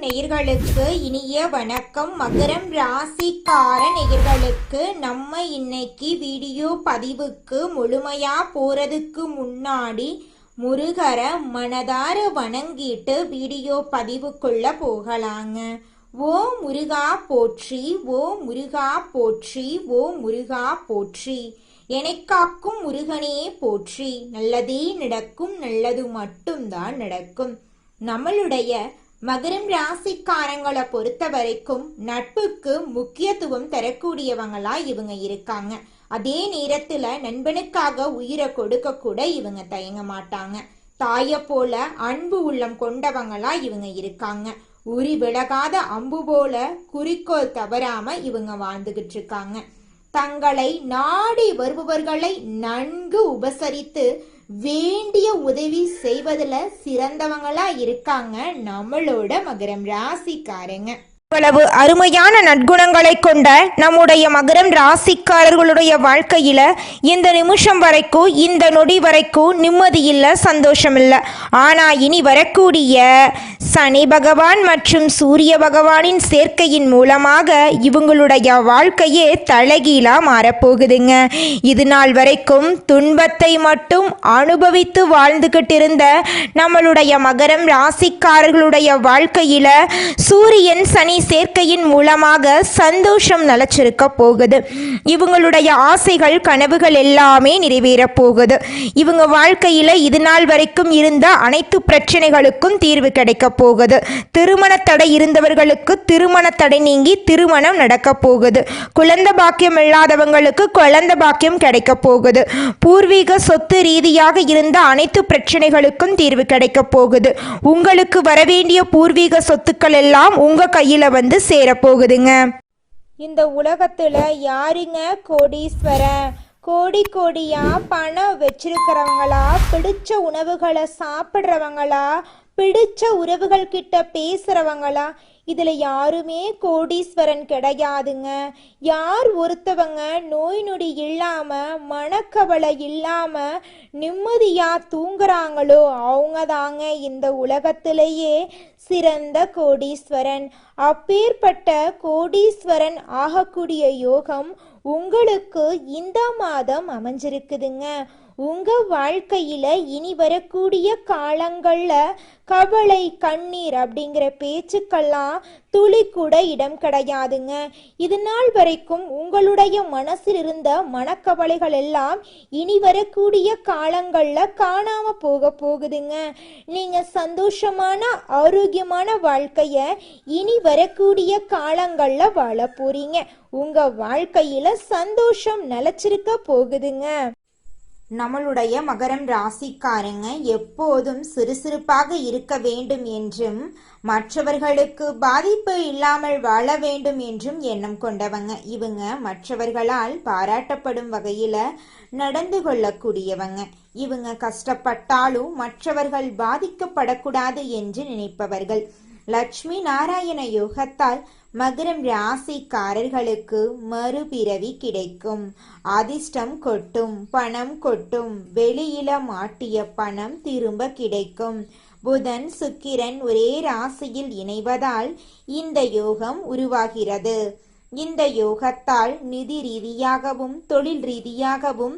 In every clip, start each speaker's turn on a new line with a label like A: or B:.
A: நேயர்களுக்கு இனிய வணக்கம். மகரம் ராசிக்கார நேயர்களுக்கு நம்ம இன்னைக்கு வீடியோ பதிவுக்கு முழுமையா போறதுக்கு முன்னாடி முருகர மனதார வணங்கிட்டு வீடியோ பதிவுக்குள்ள போகலாங்க. ஓ முருகா போற்றி, ஓ முருகா போற்றி, ஓ முருகா போற்றி. எனக்காக்கும் முருகனே போற்றி. நல்லதே நடக்கும், நல்லது மட்டும்தான் நடக்கும். நம்மளுடைய மகரம் ராசிக்காரங்களை பொறுத்த வரைக்கும் நட்புக்கு முக்கியத்துவம் தரக்கூடியவங்களா இவங்க இருக்காங்க. அதே நேரத்துல நண்பனுக்காக உயிரை கொடுக்க கூட இவங்க தயங்க மாட்டாங்க. தாய போல அன்பு உள்ளம் கொண்டவங்களா இவங்க இருக்காங்க. உரி விலகாத அம்பு போல குறிக்கோள் தவறாம இவங்க வாழ்ந்துகிட்டு இருக்காங்க. தங்களை நாடி வருபவர்களை நன்கு உபசரித்து வேண்டிய உதவி செய்வதுல சிறந்தவங்களா இருக்காங்க நம்மளோட மகரம் ராசிக்காரங்க. இவ்வளவு அருமையான நற்குணங்களை கொண்ட நம்முடைய மகரம் ராசிக்காரர்களுடைய வாழ்க்கையில இந்த நிமிஷம் வரைக்கும், இந்த நொடி வரைக்கும் நிம்மதி இல்லை, சந்தோஷம் இல்லை. ஆனா இனி வரக்கூடிய சனி பகவான் மற்றும் சூரிய பகவானின் சேர்க்கையின் மூலமாக இவங்களுடைய வாழ்க்கையே தலைகீழா மாறப்போகுதுங்க. இது நாள் வரைக்கும் துன்பத்தை மட்டும் அனுபவித்து வாழ்ந்துகிட்டு இருந்த நம்மளுடைய மகரம் ராசிக்காரர்களுடைய வாழ்க்கையில சூரியன் சனி சேர்க்கையின் மூலமாக சந்தோஷம் நிலச்சிருக்க போகுது. இவங்களுடைய ஆசைகள் கனவுகள் எல்லாமே நிறைவேற போகுது. இவங்க வாழ்க்கையில இது நாள் வரைக்கும் இருந்த அனைத்து பிரச்சனைகளுக்கும் தீர்வு கிடைக்க போகுது. திருமண தடை இருந்தவர்களுக்கு திருமண தடை நீங்கி திருமணம் நடக்க போகுது. குழந்தை பாக்கியம் இல்லாதவங்களுக்கு குழந்தை பாக்கியம் கிடைக்க போகுது. பூர்வீக சொத்து ரீதியாக இருந்த அனைத்து பிரச்சனைகளுக்கும் தீர்வு கிடைக்க போகுது. உங்களுக்கு வரவேண்டிய பூர்வீக சொத்துக்கள் எல்லாம் உங்க கையில வந்து சேரப்போகுதுங்க. இந்த உலகத்துல யாருங்க கோடீஸ்வரன்? கோடி கோடியா பணம் வச்சிருக்கிறவங்களா, பிடிச்ச உணவுகளை சாப்பிட்றவங்களா, பிடிச்ச உறவுகள் கிட்ட பேசுறவங்களா? இதுல யாருமே கோடீஸ்வரன் கிடையாதுங்க. யார் ஒருத்தவங்க நோய் நொடி இல்லாம மனக்கவலை இல்லாம நிம்மதியா தூங்குறாங்களோ அவங்க தாங்க இந்த உலகத்திலேயே சிறந்த கோடீஸ்வரன். அப்பேற்பட்ட கோடீஸ்வரன் ஆகக்கூடிய யோகம் உங்களுக்கு இந்த மாதம் அமைஞ்சிருக்குதுங்க. உங்க வாழ்க்கையில இனி வரக்கூடிய காலங்கள்ல கவலை கண்ணீர் அப்படிங்கிற பேச்சுக்கெல்லாம் துளி கூட இடம் கிடையாதுங்க. இது நாள் வரைக்கும் உங்களுடைய மனசில் இருந்த மனக்கவலைகள் எல்லாம் இனி வரக்கூடிய காலங்கள்ல காணாம போகுதுங்க. நீங்க சந்தோஷமான ஆரோக்கியமான வாழ்க்கைய இனி வரக்கூடிய காலங்கள்ல வாழ போறீங்க. உங்க வாழ்க்கையில சந்தோஷம் நிலைச்சிருக்க போகுதுங்க. நம்மளுடைய மகரம் ராசிக்காரங்க எப்போதும் சுறுசுறுப்பாக இருக்க வேண்டும் என்றும் மற்றவர்களுக்கு பாதிப்பு இல்லாமல் வாழ வேண்டும் என்றும் எண்ணம் கொண்டவங்க. இவங்க மற்றவர்களால் பாராட்டப்படும் வகையில நடந்து கொள்ளக்கூடியவங்க. இவங்க கஷ்டப்பட்டாலும் மற்றவர்கள் பாதிக்கப்படக்கூடாது என்று நினைப்பவர்கள். லட்சுமி நாராயண யோகத்தால் மகரம் ராசிக்காரர்களுக்கு மறுபிறவி கிடைக்கும். அதிர்ஷ்டம் கொட்டும், பணம் கொட்டும். வெளியில மாட்டிய பணம் திரும்ப கிடைக்கும். புதன் சுக்கிரன் ஒரே ராசியில் இணைவதால் இந்த யோகம் உருவாகிறது. இந்த யோகத்தால் நிதி ரீதியாகவும் தொழில் ரீதியாகவும்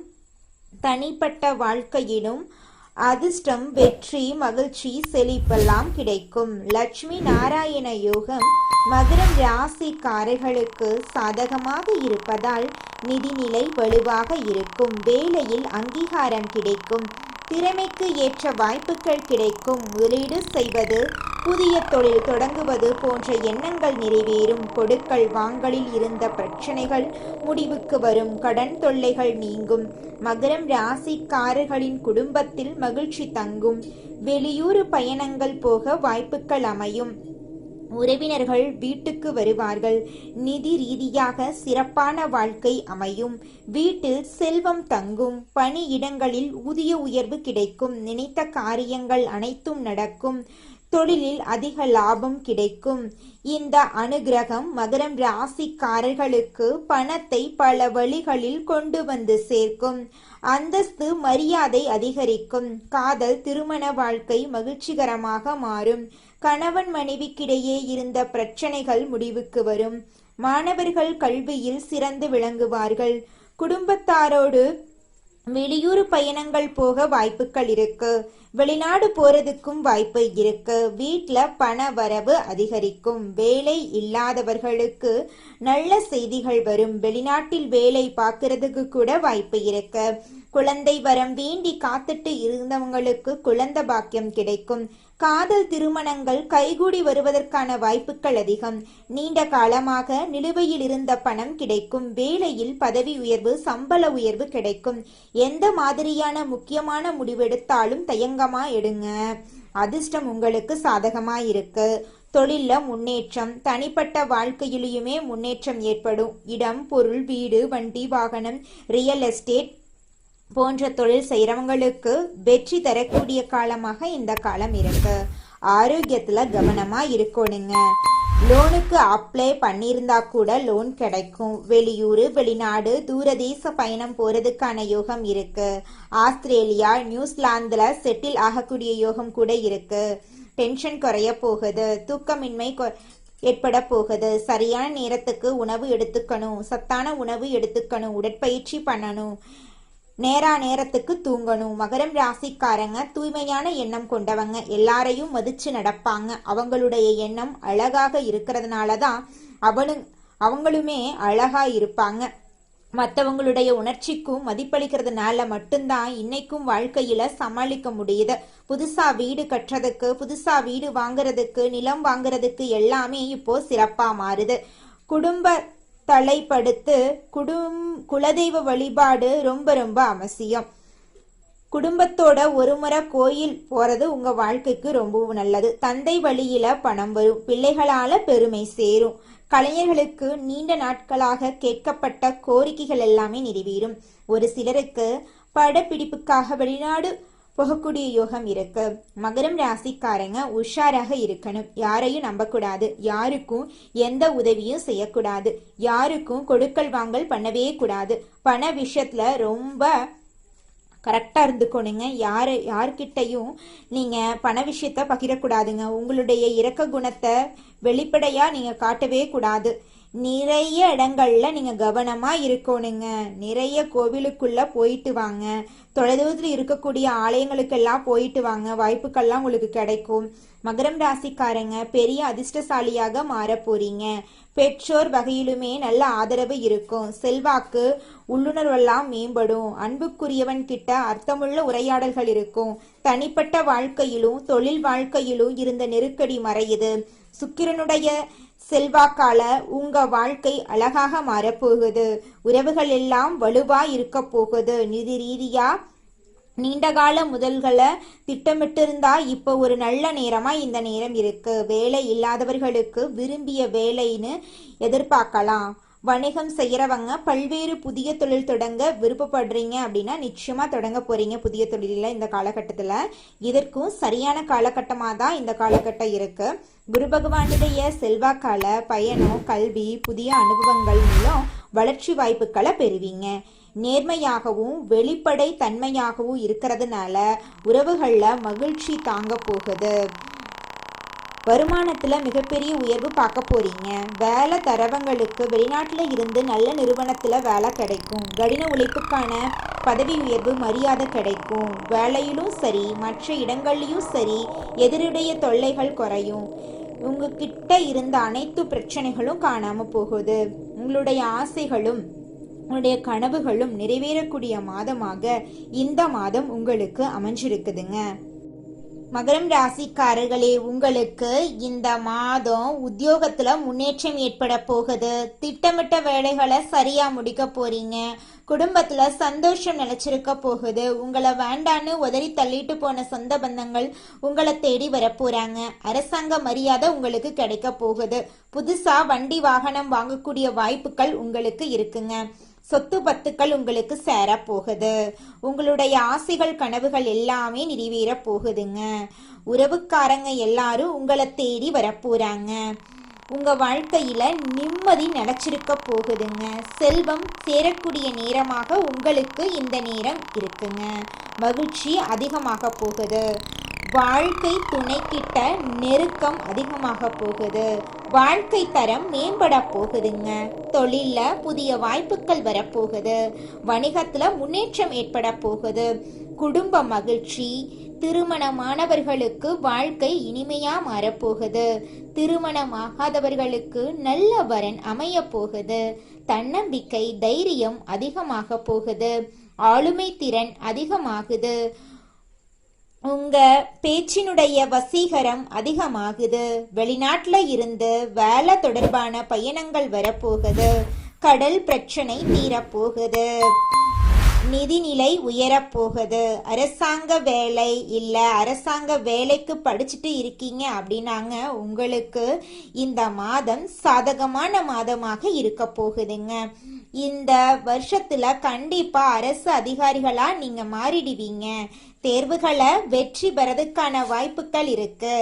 A: தனிப்பட்ட வாழ்க்கையிலும் அதிர்ஷ்டம், வெற்றி, மகிழ்ச்சி, செழிப்பெல்லாம் கிடைக்கும். லட்சுமி நாராயண யோகம் மகரம் ராசிக்காரர்களுக்கு சாதகமாக இருப்பதால் நிதிநிலை வலுவாக இருக்கும். வேலையில் அங்கீகாரம் கிடைக்கும். திறமைக்கு ஏற்ற வாய்ப்புகள் கிடைக்கும். முதலீடு செய்வது, புதிய தொழில் தொடங்குவது போன்ற எண்ணங்கள் நிறைவேறும். கொடுக்கல் வாங்கலில் இருந்த பிரச்சனைகள் முடிவுக்கு வரும். கடன் தொல்லைகள் நீங்கும். மகரம் ராசிக்காரர்களின் குடும்பத்தில் மகிழ்ச்சி தங்கும். வெளியூர் பயணங்கள் போக வாய்ப்புகள் அமையும். உறவினர்கள் வீட்டுக்கு வருவார்கள். நிதி ரீதியாக சிறப்பான வாழ்க்கை அமையும். வீட்டில் செல்வம் தங்கும். பணியிடங்களில் ஊதிய உயர்வு கிடைக்கும். நினைத்த காரியங்கள் அனைத்தும் நடக்கும். தொழிலில் அதிக லாபம் கிடைக்கும். இந்த அனுகிரகம் மகரம் ராசிக்காரர்களுக்கு பணத்தை பல வழிகளில் கொண்டு வந்து சேர்க்கும். அந்தஸ்து மரியாதை அதிகரிக்கும். காதல் திருமண வாழ்க்கை மகிழ்ச்சிகரமாக மாறும். கணவன் மனைவிக்கிடையே இருந்த பிரச்சனைகள் முடிவுக்கு வரும். மாணவர்கள் கல்வியில் சிறந்து விளங்குவார்கள். குடும்பத்தாரோடு வெளியூர் பயணங்கள் போக வாய்ப்புகள் இருக்கு. வெளிநாடு போறதுக்கும் வாய்ப்பு இருக்கு. வீட்ல பண வரவு அதிகரிக்கும். வேலை இல்லாதவர்களுக்கு நல்ல செய்திகள் வரும். வெளிநாட்டில் வேலை பார்க்கறதுக்கு கூட வாய்ப்பு இருக்கு. குழந்தை வரம் வேண்டி காத்துட்டு இருந்தவங்களுக்கு குழந்தை பாக்கியம் கிடைக்கும். காதல் திருமணங்கள் கைகூடி வருவதற்கான வாய்ப்புகள் அதிகம். நீண்ட காலமாக நிலுவையில் இருந்த பணம் கிடைக்கும். வேலையில் பதவி உயர்வு, சம்பள உயர்வு கிடைக்கும். எந்த மாதிரியான முக்கியமான முடிவெடுத்தாலும் தயங்கமா எடுங்க. அதிர்ஷ்டம் உங்களுக்கு சாதகமா இருக்கு. தொழில்ல முன்னேற்றம், தனிப்பட்ட வாழ்க்கையிலுமே முன்னேற்றம் ஏற்படும். இடம், பொருள், வீடு, வண்டி, வாகனம், ரியல் எஸ்டேட் போன்ற தொழில் செய்கிறவங்களுக்கு வெற்றி தரக்கூடிய காலமாக இந்த காலம் இருக்கு. ஆரோக்கியத்துல கவனமா இருக்கணுங்க. லோனுக்கு அப்ளை பண்ணியிருந்தா கூட லோன் கிடைக்கும். வெளியூர், வெளிநாடு, தூரதேச பயணம் போறதுக்கான யோகம் இருக்கு. ஆஸ்திரேலியா, நியூசிலாந்துல செட்டில் ஆகக்கூடிய யோகம் கூட இருக்கு. டென்ஷன் குறைய போகுது. தூக்கமின்மை ஏற்பட போகுது. சரியான நேரத்துக்கு உணவு எடுத்துக்கணும். சத்தான உணவு எடுத்துக்கணும். உடற்பயிற்சி பண்ணணும். நேரத்துக்கு தூங்கணும். மகரம் ராசிக்காரங்க தூய்மையான எண்ணம் கொண்டவங்க. எல்லாரையும் மதிச்சு நடப்பாங்க. அவங்களுடைய எண்ணம் அழகாக இருக்கிறதுனால தான் அவங்களுமே அழகா இருப்பாங்க. மற்றவங்களுடைய உணர்ச்சிக்கும் மதிப்பளிக்கிறதுனால மட்டும்தான் இன்னைக்கும் வாழ்க்கையில சமாளிக்க முடியுது. புதுசா வீடு கட்டுறதுக்கு, புதுசா வீடு வாங்குறதுக்கு, நிலம் வாங்குறதுக்கு எல்லாமே இப்போ சிறப்பா மாறுது. குடும்ப தலைப்படுத்து குலதெய்வ வழிபாடு ரொம்ப ரொம்ப அவசியம். குடும்பத்தோட ஒரு முறை கோயில் போறது உங்க வாழ்க்கைக்கு ரொம்பவும் நல்லது. தந்தை வழியில பணம் வரும். பிள்ளைகளால பெருமை சேரும். கலைஞர்களுக்கு நீண்ட நாட்களாக கேட்கப்பட்ட கோரிக்கைகள் எல்லாமே நிறைவேறும். ஒரு சிலருக்கு படப்பிடிப்புக்காக வெளிநாடு போகக்கூடிய யோகம் இருக்கு. மகரம் ராசிக்காரங்க உஷாராக இருக்கணும். யாரையும் நம்பக்கூடாது. யாருக்கும் எந்த உதவியும் செய்யக்கூடாது. யாருக்கும் கொடுக்கல் வாங்கல் பண்ணவே கூடாது. பண விஷயத்துல ரொம்ப கரெக்டாக இருந்துக்கணுங்க. யார்கிட்டையும் நீங்கள் பண விஷயத்த பகிரக்கூடாதுங்க. உங்களுடைய இரக்க குணத்தை வெளிப்படையாக நீங்கள் காட்டவே கூடாது. நிறைய இடங்கள்ல நீங்க கவனமா இருக்கணுங்க. நிறைய கோவிலுக்குள்ள போயிட்டு வாங்க. தொலைதூரத்தில் இருக்கக்கூடிய ஆலயங்களுக்கெல்லாம் போயிட்டு வாங்க. வாய்ப்புகள்லாம் உங்களுக்கு கிடைக்கும். மகரம் ராசிக்காரங்க பெரிய அதிர்ஷ்டசாலியாக மாற போறீங்க. பெற்றோர் வகையிலுமே நல்ல ஆதரவு இருக்கும். செல்வாக்கு, உள்ளுணர்வெல்லாம் மேம்படும். அன்புக்குரியவன் கிட்ட அர்த்தமுள்ள உரையாடல்கள் இருக்கும். தனிப்பட்ட வாழ்க்கையிலும் தொழில் வாழ்க்கையிலும் இருந்த நெருக்கடி மறையுது. சுக்கிரனுடைய செல்வாக்கால உங்க வாழ்க்கை அழகாக மாறப்போகுது. உறவுகள் எல்லாம் வலுவா இருக்க போகுது. நிதி ரீதியா நீண்டகால முதல்களை திட்டமிட்டிருந்தா இப்போ ஒரு நல்ல நேரமா இந்த நேரம் இருக்கு. வேலை இல்லாதவர்களுக்கு விரும்பிய வேலைன்னு எதிர்பார்க்கலாம். வணிகம் செய்யறவங்க பல்வேறு புதிய தொழில் தொடங்க விருப்பப்படுறீங்க அப்படின்னா நிச்சயமா தொடங்க போறீங்க புதிய தொழில இந்த காலகட்டத்துல. இதற்கும் சரியான காலகட்டமா தான் இந்த காலகட்டம் இருக்கு. குரு பகவானுடைய செல்வாக்கால பயணம், கல்வி, புதிய அனுபவங்கள் மூலம் வளர்ச்சி வாய்ப்புகளை பெறுவீங்க. நேர்மையாகவும் வெளிப்படை தன்மையாகவும் இருக்கிறதுனால உறவுகள்ல மகிழ்ச்சி தாங்க போகுது. வருமானத்துல மிகப்பெரிய உயர்வு பார்க்க போறீங்க. வேலை தரவங்களுக்கு வெளிநாட்டுல இருந்து நல்ல நிறுவனத்துல வேலை கிடைக்கும். கடின உழைப்புக்கான பதவி உயர்வு, மரியாதை கிடைக்கும். வேலையிலும் சரி மற்ற இடங்கள்லயும் சரி எதிரிடைய தொல்லைகள் குறையும். உங்ககிட்ட இருந்த அனைத்து பிரச்சனைகளும் காணாம போகுது. உங்களுடைய ஆசைகளும் உங்களுடைய கனவுகளும் நிறைவேறக்கூடிய மாதமாக இந்த மாதம் உங்களுக்கு அமைஞ்சிருக்குதுங்க. மகரம் ராசிக்காரர்களே, உங்களுக்கு இந்த மாதம் உத்தியோகத்துல முன்னேற்றம் ஏற்பட போகுது. திட்டமிட்ட வேலைகளை சரியா முடிக்க போறீங்க. குடும்பத்துல சந்தோஷம் நிலைச்சிருக்க போகுது. உங்களை வேண்டான்னு உதறி தள்ளிட்டு போன சொந்த பந்தங்கள் உங்களை தேடி வரப்போறாங்க. அரசாங்க மரியாதை உங்களுக்கு கிடைக்க போகுது. புதுசா வண்டி வாகனம் வாங்கக்கூடிய வாய்ப்புகள் உங்களுக்கு இருக்குங்க. சொத்து பத்துக்கள் உங்களுக்கு சேர போகுது. உங்களுடைய ஆசைகள், கனவுகள் எல்லாமே நிறைவேற போகுதுங்க. உறவுக்காரங்க எல்லாரும் உங்களை தேடி வரப்போறாங்க. உங்க வாழ்க்கையில நிம்மதி நிலைச்சிருக்க போகுதுங்க. செல்வம் சேரக்கூடிய நேரமாக உங்களுக்கு இந்த நேரம் இருக்குங்க. மகிழ்ச்சி அதிகமாக போகுது. வாழ்க்கை துணைக்கிட்ட நெருக்கம் அதிகமாக போகுது. வாழ்க்கை தரம் மேம்பட போகுதுங்க. தொழில்ல புதிய வாய்ப்புகள் வரப்போகுது. வணிகத்துல முன்னேற்றம் ஏற்பட போகுது. குடும்ப மகிழ்ச்சி. திருமணமானவர்களுக்கு வாழ்க்கை இனிமையா மாறப்போகுது. திருமணமாகாதவர்களுக்கு நல்ல வரன் அமைய போகுது. தன்னம்பிக்கை தைரியம் அதிகமாக போகுது. ஆளுமை திறன் அதிகமாகுது. உங்க பேச்சினுடைய வசீகரம் அதிகமாகுது. வெளிநாட்டுல இருந்து வேலை தொடர்பான பயணங்கள் வரப்போகுது. கடல் பிரச்சனை தீரப்போகுது. நிதிநிலை உயரப்போகுது. அரசாங்க வேலை இல்லை, அரசாங்க வேலைக்கு படிச்சுட்டு இருக்கீங்க அப்படின்னாங்க உங்களுக்கு இந்த மாதம் சாதகமான மாதமாக இருக்க போகுதுங்க. இந்த வருஷத்துல கண்டிப்பா அரசு அதிகாரிகளா நீங்க மாறிடுவீங்க. தேர்வுகளை வெற்றி பெறதுக்கான வாய்ப்புகள் இருக்கு.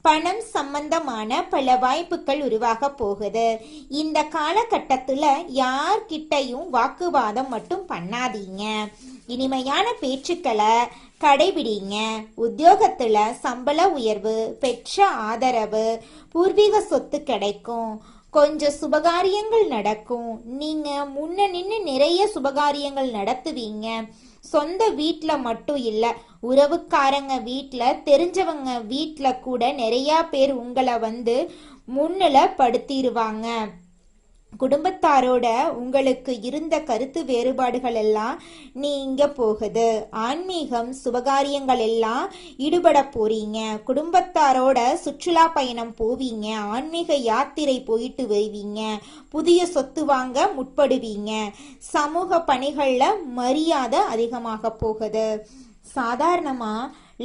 A: பணம் சம்பந்தமான பல வாய்ப்புகள் உருவாக போகுது. இந்த காலகட்டத்துல யார்கிட்டையும் வாக்குவாதம் மட்டும் பண்ணாதீங்க. இனிமையான பேச்சுக்களை கடைபிடிங்க. உத்தியோகத்துல சம்பள உயர்வு, பெற்ற ஆதரவு, பூர்வீக சொத்து கிடைக்கும். கொஞ்சம் சுபகாரியங்கள் நடக்கும். நீங்க முன்ன நின்று நிறைய சுபகாரியங்கள் நடத்துவீங்க. சொந்த வீட்டில் மட்டும் இல்லை, உறவுக்காரங்க வீட்டில், தெரிஞ்சவங்க வீட்டில் கூட நிறையா பேர் உங்களை முன்னிலை படுத்திடுவாங்க. குடும்பத்தாரோட உங்களுக்கு இருந்த கருத்து வேறுபாடுகள் எல்லாம் நீங்க போகுது. ஆன்மீகம் சுபகாரியங்கள் எல்லாம் ஈடுபட போறீங்க. குடும்பத்தாரோட சுற்றுலா பயணம் போவீங்க. ஆன்மீக யாத்திரை போயிட்டு வருவீங்க. புதிய சொத்து வாங்க முற்படுவீங்க. சமூக பணிகள்ல மரியாதை அதிகமாக போகுது. சாதாரணமா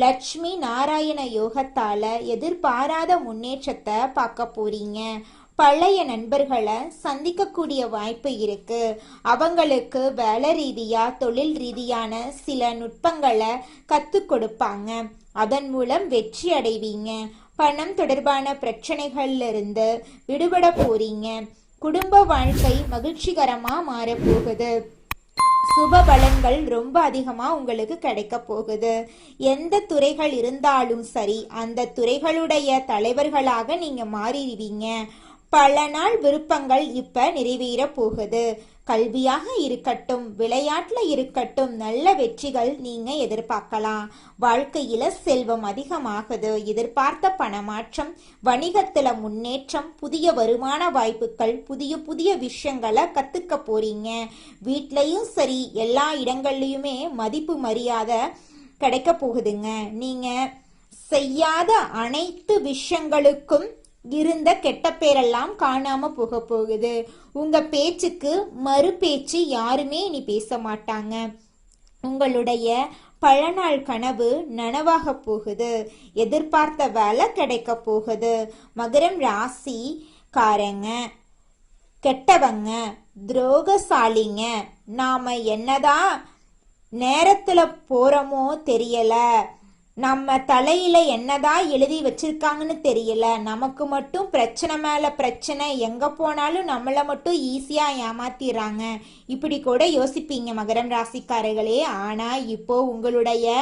A: லட்சுமி நாராயண யோகத்தால எதிர்பாராத முன்னேற்றத்தை பார்க்க போறீங்க. பழைய நண்பர்களை சந்திக்கக்கூடிய வாய்ப்பு இருக்கு. அவங்களுக்கு வேலை ரீதியா தொழில் ரீதியான சில நுட்பங்களை கற்றுக் கொடுப்பாங்க. அதன் மூலம் வெற்றி அடைவீங்க. பணம் தொடர்பான பிரச்சனைகள்ல இருந்து விடுபட போறீங்க. குடும்ப வாழ்க்கை மகிழ்ச்சிகரமா மாறப்போகுது. சுப பலன்கள் ரொம்ப அதிகமா உங்களுக்கு கிடைக்க போகுது. எந்த துறைகள் இருந்தாலும் சரி, அந்த துறைகளுடைய தலைவர்களாக நீங்க மாறிடுவீங்க. பல நாள் விருப்பங்கள் இப்ப நிறைவேற போகுது. கல்வியாக இருக்கட்டும், விளையாட்டுல இருக்கட்டும், நல்ல வெற்றிகள் நீங்க எதிர்பார்க்கலாம். வாழ்க்கையில செல்வம் அதிகமாகுது. எதிர்பார்த்த பணமாற்றம், வணிகத்துல முன்னேற்றம், புதிய வருமான வாய்ப்புகள், புதிய புதிய விஷயங்களை கத்துக்க போறீங்க. வீட்லயும் சரி, எல்லா இடங்கள்லயுமே மதிப்பு மரியாதை கிடைக்க போகுதுங்க. நீங்க செய்யாத அனைத்து விஷயங்களுக்கும் இருந்த கெட்ட பேரெல்லாம் காணாம போக போகுது. உங்க பேச்சுக்கு மறு பேச்சு யாருமே இனி பேச மாட்டாங்க. உங்களுடைய பல நாள் கனவு நனவாக போகுது. எதிர்பார்த்த வேலை கிடைக்க போகுது. மகரம் ராசிக்காரங்க கெட்டவங்க, துரோகசாலிங்க, நாம என்னதான் நேரத்துல போறோமோ தெரியல, நம்ம தலையில என்னதான் எழுதி வச்சிருக்காங்கன்னு தெரியல, நமக்கு மட்டும் பிரச்சனை மேல பிரச்சனை, எங்க போனாலும் நம்மளை மட்டும் ஈஸியா ஏமாத்திடுறாங்க, இப்படி கூட யோசிப்பீங்க மகரம் ராசிக்காரர்களே. ஆனா இப்போ உங்களுடைய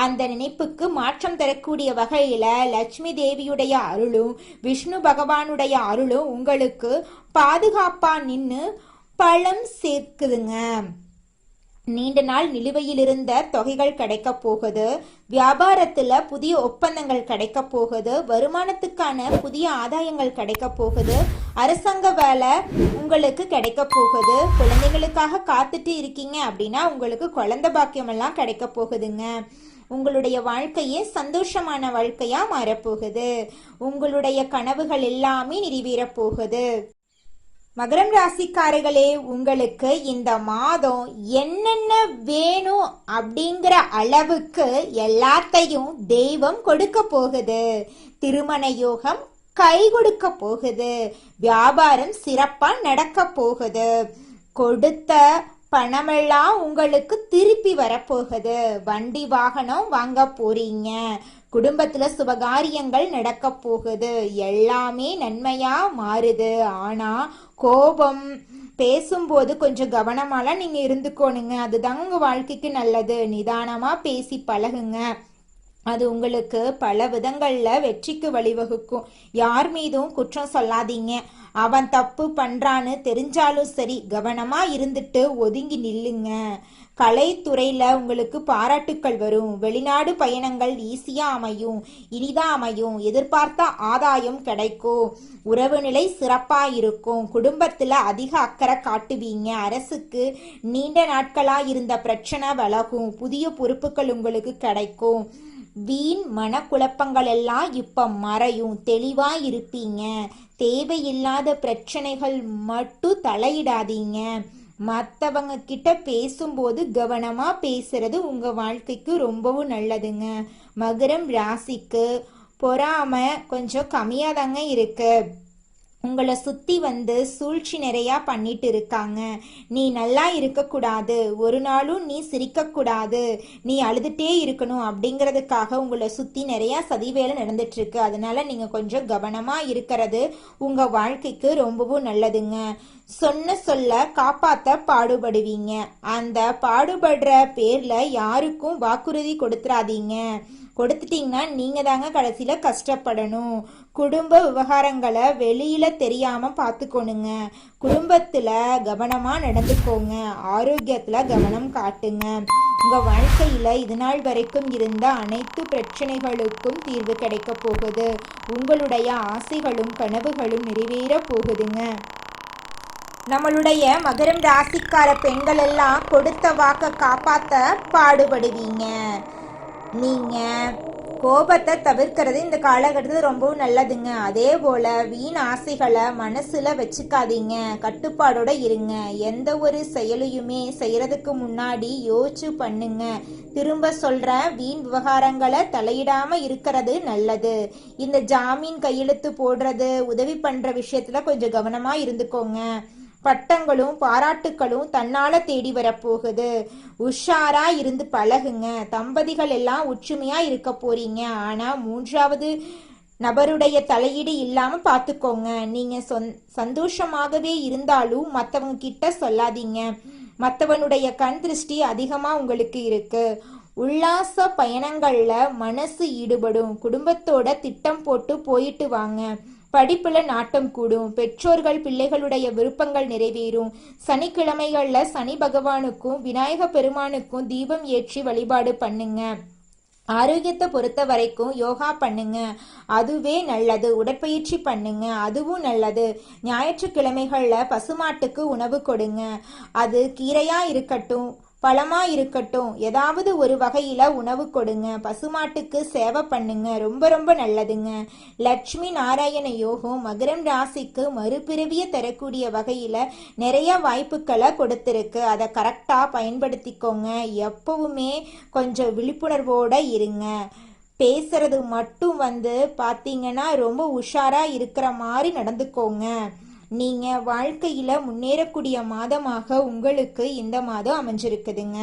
A: அந்த நினைப்புக்கு மாற்றம் தரக்கூடிய வகையில லட்சுமி தேவியுடைய அருளும் விஷ்ணு பகவானுடைய அருளும் உங்களுக்கு பாதுகாப்பா நின்று பலம் சேர்க்குதுங்க. நீண்ட நாள் நிலுவையில் இருந்த தொகைகள் கிடைக்க போகுது. வியாபாரத்துல புதிய ஒப்பந்தங்கள் கிடைக்க போகுது. வருமானத்துக்கான புதிய ஆதாயங்கள் கிடைக்க போகுது. அரசாங்க வேலை உங்களுக்கு கிடைக்க போகுது. குழந்தைகளுக்காக காத்துட்டு இருக்கீங்க அப்படின்னா உங்களுக்கு குழந்தை பாக்கியம் எல்லாம் கிடைக்க போகுதுங்க. உங்களுடைய வாழ்க்கையே சந்தோஷமான வாழ்க்கையா மாறப்போகுது. உங்களுடைய கனவுகள் எல்லாமே நிறைவேற போகுது. மகரம் ராசிக்காரர்களே, உங்களுக்கு இந்த மாதம் என்னென்ன வேணும் அப்படிங்கிற அளவுக்கு எல்லாத்தையும் தெய்வம் கொடுக்க போகுது. திருமண யோகம் கை கொடுக்க போகுது. வியாபாரம் சிறப்பா நடக்க போகுது. கொடுத்த பணமெல்லாம் உங்களுக்கு திருப்பி வரப்போகுது. வண்டி வாகனம் வாங்க போறீங்க. குடும்பத்துல சுபகாரியங்கள் நடக்க போகுது. எல்லாமே நன்மையா மாறுது. ஆனா கோபம் பேசும்போது கொஞ்சம் கவனமாலாம் நீங்க இருந்துக்கோணுங்க. அதுதாங்க உங்க வாழ்க்கைக்கு நல்லது. நிதானமா பேசி பழகுங்க. அது உங்களுக்கு பல விதங்களில் வெற்றிக்கு வழிவகுக்கும். யார் மீதும் குற்றம் சொல்லாதீங்க. அவன் தப்பு பண்ணுறான்னு தெரிஞ்சாலும் சரி, கவனமாக இருந்துட்டு ஒதுங்கி நில்லுங்க. கலைத்துறையில் உங்களுக்கு பாராட்டுக்கள் வரும். வெளிநாடு பயணங்கள் ஈஸியாக அமையும், இனிதாக அமையும். எதிர்பார்த்த ஆதாயம் கிடைக்கும். உறவு நிலை சிறப்பாக இருக்கும். குடும்பத்தில் அதிக அக்கறை காட்டுவீங்க. அரசுக்கு நீண்ட நாட்களாக இருந்த பிரச்சனை விலகும். புதிய பொறுப்புகள் உங்களுக்கு கிடைக்கும். வீண் மனக்குழப்பங்கள் எல்லாம் இப்ப மறையும். தெளிவா இருப்பீங்க. தேவையில்லாத பிரச்சனைகள் மட்டும் தலையிடாதீங்க. மற்றவங்க கிட்ட பேசும்போது கவனமா பேசுறது உங்க வாழ்க்கைக்கு ரொம்பவும் நல்லதுங்க. மகரம் ராசிக்கு பொறாமை கொஞ்சம் கம்மியாக தாங்க இருக்கு. உங்களை சுற்றி சூழ்ச்சி நிறையா பண்ணிட்டு இருக்காங்க. நீ நல்லா இருக்கக்கூடாது, ஒரு நாளும் நீ சிரிக்கக்கூடாது, நீ அழுதுகிட்டே இருக்கணும் அப்படிங்கிறதுக்காக உங்களை சுற்றி நிறையா சதிவேலை நடந்துட்டுருக்கு. அதனால நீங்கள் கொஞ்சம் கவனமாக இருக்கிறது உங்கள் வாழ்க்கைக்கு ரொம்பவும் நல்லதுங்க. சொன்ன சொல்ல காப்பாற்ற பாடுபடுவீங்க. அந்த பாடுபடுற பேரில் யாருக்கும் வாக்குறுதி கொடுத்துடாதீங்க. கொடுத்துட்டீங்கன்னா நீங்கள் தாங்க கடைசியில் கஷ்டப்படணும். குடும்ப விவகாரங்களை வெளியில் தெரியாமல் பார்த்துக்கணுங்க. குடும்பத்தில் கவனமாக நடந்துக்கோங்க. ஆரோக்கியத்தில் கவனம் காட்டுங்க. உங்கள் வாழ்க்கையில் இது நாள் வரைக்கும் இருந்த அனைத்து பிரச்சனைகளுக்கும் தீர்வு கிடைக்க போகுது. உங்களுடைய ஆசைகளும் கனவுகளும் நிறைவேற போகுதுங்க. நம்மளுடைய மகரம் ராசிக்கார பெண்கள் எல்லாம் கொடுத்த வாக்க காப்பாற்ற பாடுபடுவீங்க. நீங்கள் கோபத்தை தவிர்க்கிறது இந்த காலகட்டத்தில் ரொம்பவும் நல்லதுங்க. அதே போல் வீண் ஆசைகளை மனசில் வச்சுக்காதீங்க. கட்டுப்பாடோடு இருங்க. எந்த ஒரு செயலையுமே செய்கிறதுக்கு முன்னாடி யோசிச்சு பண்ணுங்க. திரும்ப சொல்கிற வீண் விவகாரங்களை தலையிடாமல் இருக்கிறது நல்லது. இந்த ஜாமீன் கையெழுத்து போடுறது, உதவி பண்ணுற விஷயத்தில் கொஞ்சம் கவனமாக இருந்துக்கோங்க. பட்டங்களும் பாராட்டுக்களும் தன்னால தேடி வரப்போகுது. உஷாரா இருந்து பழகுங்க. தம்பதிகள் எல்லாம் ஒற்றுமையா இருக்க போறீங்க. ஆனா மூன்றாவது நபருடைய தலையீடு இல்லாம பார்த்துக்கோங்க. நீங்க சந்தோஷமாகவே இருந்தாலும் மற்றவங்க கிட்ட சொல்லாதீங்க. மற்றவனுடைய கண் திருஷ்டி அதிகமா உங்களுக்கு இருக்கு. உல்லாச பயணங்கள்ல மனசு ஈடுபடும். குடும்பத்தோட திட்டம் போட்டு போயிட்டு வாங்க. படிப்புல நாட்டம் கூடும். பெற்றோர்கள் பிள்ளைகளுடைய விருப்பங்கள் நிறைவேறும். சனிக்கிழமைகள்ல சனி பகவானுக்கும் விநாயக பெருமானுக்கும் தீபம் ஏற்றி வழிபாடு பண்ணுங்க. ஆரோக்கியத்தை பொறுத்த வரைக்கும் யோகா பண்ணுங்க, அதுவே நல்லது. உடற்பயிற்சி பண்ணுங்க, அதுவும் நல்லது. ஞாயிற்றுக்கிழமைகள்ல பசுமாட்டுக்கு உணவு கொடுங்க. அது கீரையா இருக்கட்டும், பழமா இருக்கட்டும், ஏதாவது ஒரு வகையில உணவு கொடுங்க. பசுமாட்டுக்கு சேவை பண்ணுங்க, ரொம்ப ரொம்ப நல்லதுங்க. லட்சுமி நாராயண யோகம் மகரம் ராசிக்கு மறுபிறவிய தரக்கூடிய வகையில நிறைய வாய்ப்புகளை கொடுத்துருக்கு. அதை கரெக்டா பயன்படுத்திக்கோங்க. எப்பவுமே கொஞ்சம் விழிப்புணர்வோட இருங்க. பேசுறது மட்டும் பார்த்தீங்கன்னா ரொம்ப உஷாரா இருக்கிற மாதிரி நடந்துக்கோங்க. நீங்கள் வாழ்க்கையில் முன்னேறக்கூடிய மாதமாக உங்களுக்கு இந்த மாதம் அமைஞ்சிருக்குதுங்க.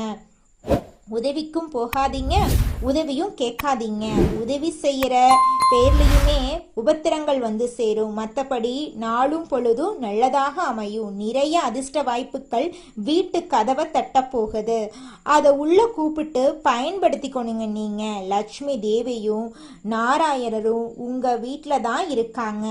A: உதவிக்கும் போகாதீங்க, உதவியும் கேட்காதீங்க. உதவி செய்கிற பேர்லையுமே உபத்திரங்கள் சேரும். மற்றபடி நாளும் பொழுதும் நல்லதாக அமையும். நிறைய அதிர்ஷ்ட வாய்ப்புகள் வீட்டு கதவை தட்ட போகுது. அதை உள்ள கூப்பிட்டு பயன்படுத்திக்கணுங்க. நீங்கள் லட்சுமி தேவியும் நாராயணரும் உங்கள் வீட்டில் தான் இருக்காங்க.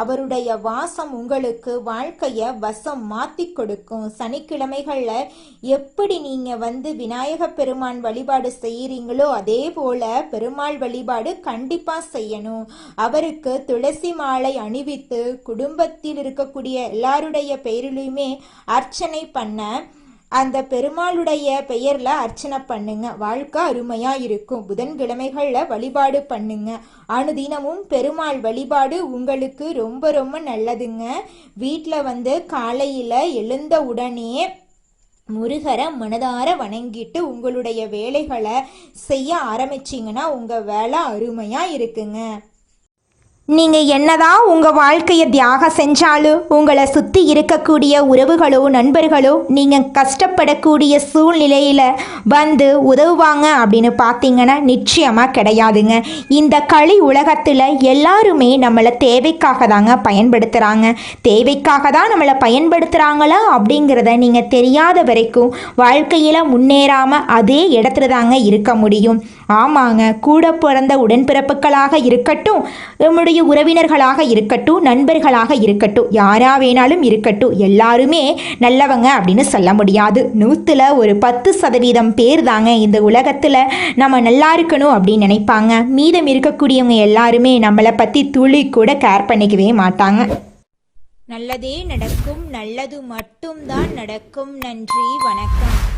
A: அவருடைய வாசம் உங்களுக்கு வாழ்க்கையை வசம் மாற்றி கொடுக்கும். சனிக்கிழமைகளில் எப்படி நீங்கள் விநாயக பெருமாள் வழிபாடு செய்யறீங்களோ அதே போல பெருமாள் வழிபாடு கண்டிப்பா செய்யணும். அவருக்கு துளசி மாலை அணிவித்து குடும்பத்தில் இருக்கக்கூடிய எல்லாருடைய பெயரிலுமே அர்ச்சனை பண்ண, அந்த பெருமாளுடைய பெயர்ல அர்ச்சனை பண்ணுங்க. வாழ்க்கை அருமையா இருக்கும். புதன்கிழமைகள்ல வழிபாடு பண்ணுங்க. அனுதினமும் பெருமாள் வழிபாடு உங்களுக்கு ரொம்ப ரொம்ப நல்லதுங்க. வீட்டில் காலையில எழுந்த உடனே முருகரை மனதார வணங்கிட்டு உங்களுடைய வேலைகளை செய்ய ஆரம்பிச்சிங்கன்னா உங்கள் வேலை அருமையாக இருக்குங்க. நீங்கள் என்னதான் உங்கள் வாழ்க்கையை தியாகம் செஞ்சாலும் உங்களை சுற்றி இருக்கக்கூடிய உறவுகளோ நண்பர்களோ நீங்கள் கஷ்டப்படக்கூடிய சூழ்நிலையில் உதவுவாங்க அப்படின்னு பார்த்தீங்கன்னா நிச்சயமாக கிடையாதுங்க. இந்த களி உலகத்தில் எல்லாருமே நம்மளை தேவைக்காக தாங்க பயன்படுத்துகிறாங்க. தேவைக்காக தான் நம்மளை பயன்படுத்துகிறாங்களா அப்படிங்கிறத நீங்கள் தெரியாத வரைக்கும் வாழ்க்கையில் முன்னேறாமல் அதே இடத்துல தாங்க இருக்க முடியும். ஆமாங்க, கூட பிறந்த உடன்பிறப்புகளாக இருக்கட்டும், நம்முடைய உறவினர்களாக இருக்கட்டும், நண்பர்களாக இருக்கட்டும், யாரா வேணாலும் இருக்கட்டும், எல்லாருமே நல்லவங்க அப்படின்னு சொல்ல முடியாது. 100ல் ஒரு 10% பேர் தாங்க இந்த உலகத்தில் நம்ம நல்லா இருக்கணும் அப்படின்னு நினைப்பாங்க. மீதம் இருக்கக்கூடியவங்க எல்லாருமே நம்மளை பற்றி துளி கூட கேர் பண்ணிக்கவே மாட்டாங்க. நல்லதே நடக்கும், நல்லது மட்டும்தான் நடக்கும். நன்றி, வணக்கம்.